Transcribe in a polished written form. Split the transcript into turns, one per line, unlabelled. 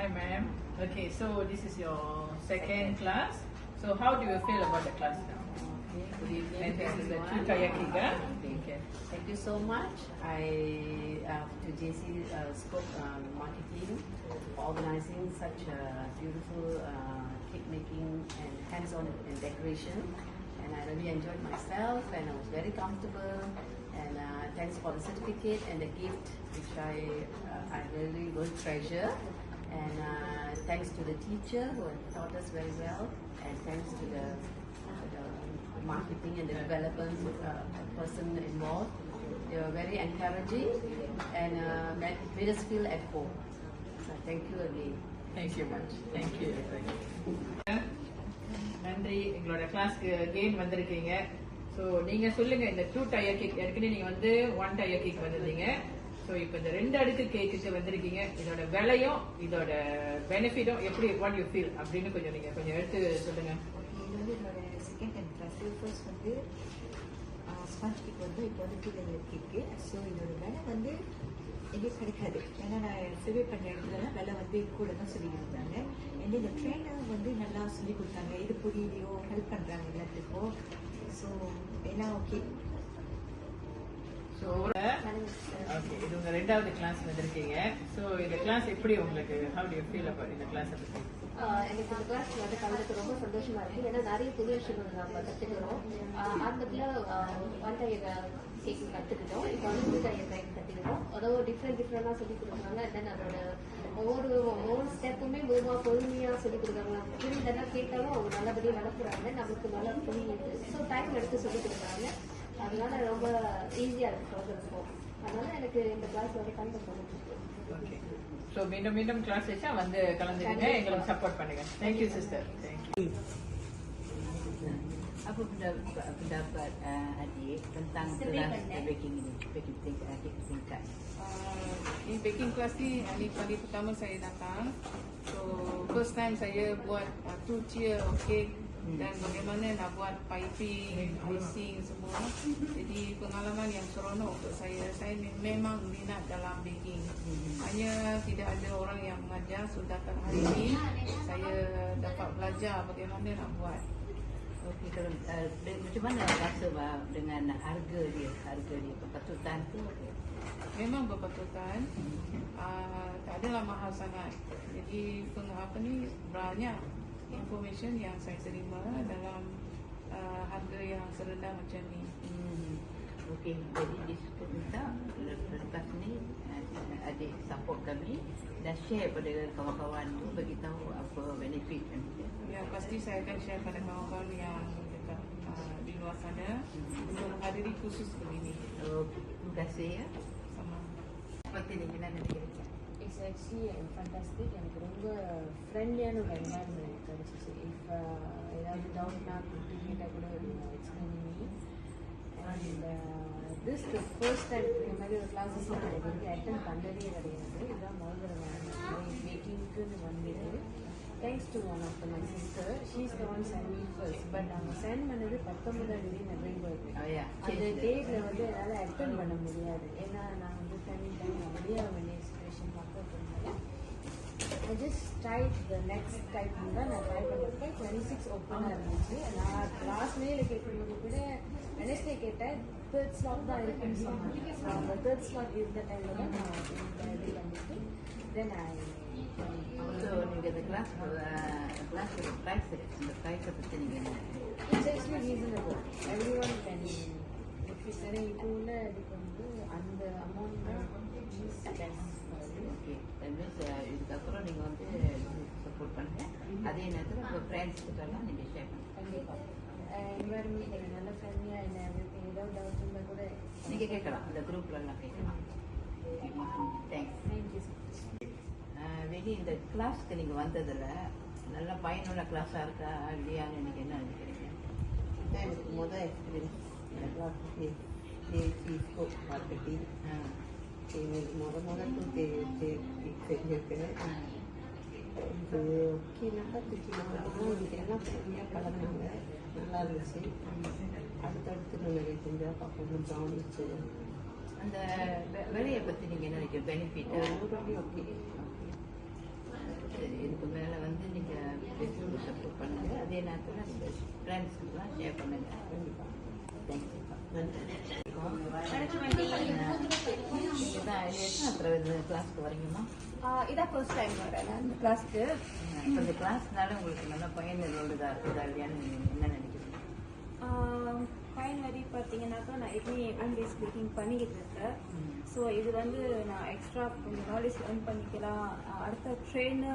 Hi, ma'am. Okay, so this is your second class. So how do you feel about the class now?
Okay, good evening.
And this is the
everyone.
Chutaya Kiga. Okay.
Thank you so much. To JC Scope Marketing for organizing such a beautiful cake making and hands-on and decoration. And I really enjoyed myself and I was very comfortable. And thanks for the certificate and the gift, which I really will treasure. And thanks to the teacher who taught us very well. And thanks to the marketing and the development person involved. They were very encouraging and made us feel at home. So thank you again.
Thank you much. Thank you. நன்றி எங்களோட கிளாஸ்க்கு again வந்திருக்கீங்க. So நீங்க சொல்லுங்க இந்த 2 tyre cake ஏற்கனவே நீங்க வந்து 1 டயர் கேக் வந்திருந்தீங்க. ஸோ இப்போ இந்த 2 அடுக்கு கேக்குக்கு வந்திருக்கீங்க. இதோட விலையும் இதோட பெனிஃபிட்டும் எப்படி வாட் யூ ஃபீல் அப்படின்னு கொஞ்சம் நீங்க கொஞ்சம் எடுத்து சொல்லுங்க.
இது வந்து என்னோட செகண்ட் அண்ட் ஃபர்ஸ்ட் வந்து ஸ்பாஞ்ச் கேக் வந்து இப்போ வந்து 2 லேயர் கேக்கு. ஸோ இதோட விலை வந்து எங்கேயும் கிடைக்காது. ஏன்னா நான் சர்வே பண்ண இடத்துல விலை வந்து கூட தான் சொல்லி கொடுத்தாங்க. and இந்த ட்ரெயினர் வந்து நல்லா சொல்லி கொடுத்தாங்க. இது புரியலையோ ஹெல்ப் பண்ணுறாங்க எல்லாத்துக்கும். ஸோ எல்லாம் ஓகே.
ஸோ ஓகே, இது உங்க 2வது கிளாஸ் வந்திருக்கீங்க. ஸோ இந்த கிளாஸ் எப்படி உங்களுக்கு how do you feel about இந்த கிளாஸ் பத்தி?
எனக்கு இந்த கிளாஸ் வந்து கலந்துக்கு ரொம்ப சந்தோஷமா இருக்கு. ஏன்னா நிறைய புது விஷயங்கள் நம்ம கற்றுக்கிறோம். ஆரம்பத்தில் 1 டயர் கேக் கற்றுக்கிட்டோம். இப்போ வந்து 2 டயர் கேக் கற்றுக்கிட்டோம். அதாவது டிஃப்ரெண்டாக சொல்லிக் கொடுக்குறாங்க. தென் அதோட ஒவ்வொரு ஸ்டெப்புமே பொறுமையாக சொல்லிக் கொடுக்குறாங்க. புரியலன்னா கேட்டாலும் அவங்க நல்லபடியாக நடத்துகிறாங்க. நமக்கு நல்லா புரியுது. ஸோ டைம் எடுத்து சொல்லிக் கொடுக்குறாங்க. அதனால ரொம்ப ஈஸியாக இருக்கு கலந்துருக்கோம். அதனால எனக்கு இந்த கிளாஸ் வந்து கலந்து போயிருக்கு.
ஓகே, ஸோ மீண்டும் கிளாஸ் வச்சா வந்து கலந்துடுங்க, எங்களுக்கு சப்போர்ட் பண்ணுங்க. Thank you sister. Thank you.
Apa pendapat adik tentang kelas baking ini, baking tingkat?
Ini baking class ni kali pertama saya datang. So first time saya buat 2 tier of cake dan bagaimana nak buat piping, icing semua. Jadi pengalaman yang seronok untuk saya. Saya memang minat dalam baking. Hanya tidak ada orang yang mengajar. So datang hari ini saya dapat belajar bagaimana nak buat.
Okey, kalau macam mana rasa dengan harga dia kepatutan tu?
Memang berpatutan. Tak adalah mahal sangat. Jadi banyak information yang saya terima dalam harga yang serendah macam ni.
Okey, jadi kita minta lepas ni adik support kami dan share pada kawan-kawan tu, bagi tahu apa benefit kan.
Ya, pasti saya akan share pada kawan-kawan yang dekat di luar sana untuk menghadiri kursus begini.
Terima kasih ya.
Sama.
Seperti ni kita nak kira.
It's actually fantastic. எனக்கு ரொம்ப ஃப்ரெண்ட்லியான ஒரு environment கிடச்சிச்சு. இப்போ ஏதாவது டவுட்னா கேட்டால் கூட explain பண்ணி. And this the first time இந்த மாதிரி ஒரு கிளாஸஸ்லாம் நான் இது வரைக்கும் அட்டென்ட் பண்ணதே கிடையாது. இதுதான் முதல்ல நான் மேக்கிங்க்குன்னு வந்தது. Thanks to one of my sister. She's the one sent me first. But அவங்க சென்ட் பண்ணது 19ஆம் தேதி நவம்பர். அந்த டேட்டில் வந்து என்னால் அட்டென்ட் பண்ண முடியாது. ஏன்னா நான் வந்து தனி வெளியாக வேண்டிய சுச்சுவேஷன் பார்க்க போனேன். I just tried the next type தான் நான் ட்ரை பண்ணிருக்கேன். 26 ஓப்பனாக இருந்துச்சு. நான் லாஸ்ட் மேல கேட்கும்போது கூட வெனஸ்டே கேட்டேன். 3rd slot தான் இருக்குன்னு சொன்னாங்க. ஸோ அந்த 3rd slot இருந்த டைமில் தான் நான் இது பண்ணிட்டு தென்
So நீங்க இந்த கிளாஸ் பிரைஸ் இந்த பிரைஸை பற்றி நீங்கள் என்ன?
It's actually reasonable. Every one can சரி இப்போ உள்ள இதுக்கு வந்து அந்த அமௌண்ட் தான்
ஓகே, இதுக்கப்புறம் நீங்கள் வந்து சப்போர்ட் பண்ணுங்கள். அதே நேரத்தில் உங்கள் ஃப்ரெண்ட்ஸ் கிட்டலாம் நீங்கள் ஷேர் பண்ணுங்கள்.
கண்டிப்பாக என்வாயர்மெண்ட் நல்ல ஃப்ரெண்ட்லியாக என்ன எவ்ரிதிங் ஏதாவது டவுட் இருந்தால் கூட
நீங்கள் கேட்கலாம், இந்த குரூப்லலாம் கேட்கலாம். தேங்க்ஸ்.
தேங்க்யூ.
வெளியே இந்த கிளாஸ்க்கு நீங்கள் வந்ததில் நல்ல பயனுள்ள கிளாஸாக இருக்கா இல்லையான்னு எனக்கு என்ன நினைக்கிறீங்க?
இதான் எனக்கு முதல் எக்ஸ்பீரியன்ஸ் இந்த கிளாஸுக்கு ஜேசி ஸ்கோப் மார்க்கெட்டிங். எனக்கு முதல் 2 செஞ்சுருக்கேன். இது ஓகேனாக்கா இது எல்லாம் பொறுமையாக பழகினாங்க, நல்லா இருந்துச்சு. அடுத்தடுத்து நான் நிறைய செஞ்சால் பார்க்கணும் கவனிச்சு.
அந்த வேலையை பற்றி நீங்கள் என்ன நினைக்கிறீங்க? Benefit
okay.
இதுக்கு மேலே வந்து நீங்கள் பெஸ்ட்டு சப்போர்ட் பண்ணுங்கள். அதே நேரத்தில் நீங்கள் ஃப்ரெண்ட்ஸுக்கெல்லாம் ஷேர் பண்ணுங்கள். கண்டிப்பாக. தேங்க்யூப்பா. நன்றி. நீங்கள் தான் எத்தனை கிளாஸ்க்கு வரீங்கம்மா?
இதான் ஃபர்ஸ்ட் டைம் வரேன் நான் இந்த கிளாஸ்க்கு.
இப்போ இந்த கிளாஸ்னால உங்களுக்கு நல்லா பயனுள்ளதா இருக்குதா இல்லையான்னு நீங்கள் என்ன நினைக்கிறீங்க?
பயன்வரி பார்த்தீங்கன்னாக்கா நான் ஏற்கனவே இங்கிலீஷ் ஸ்பீக்கிங் பண்ணிக்கிட்டு இருக்கேன். ஸோ இது வந்து நான் எக்ஸ்ட்ரா கொஞ்சம் நாலேஜ் லேர்ன் பண்ணிக்கலாம். அடுத்த ட்ரெயினர்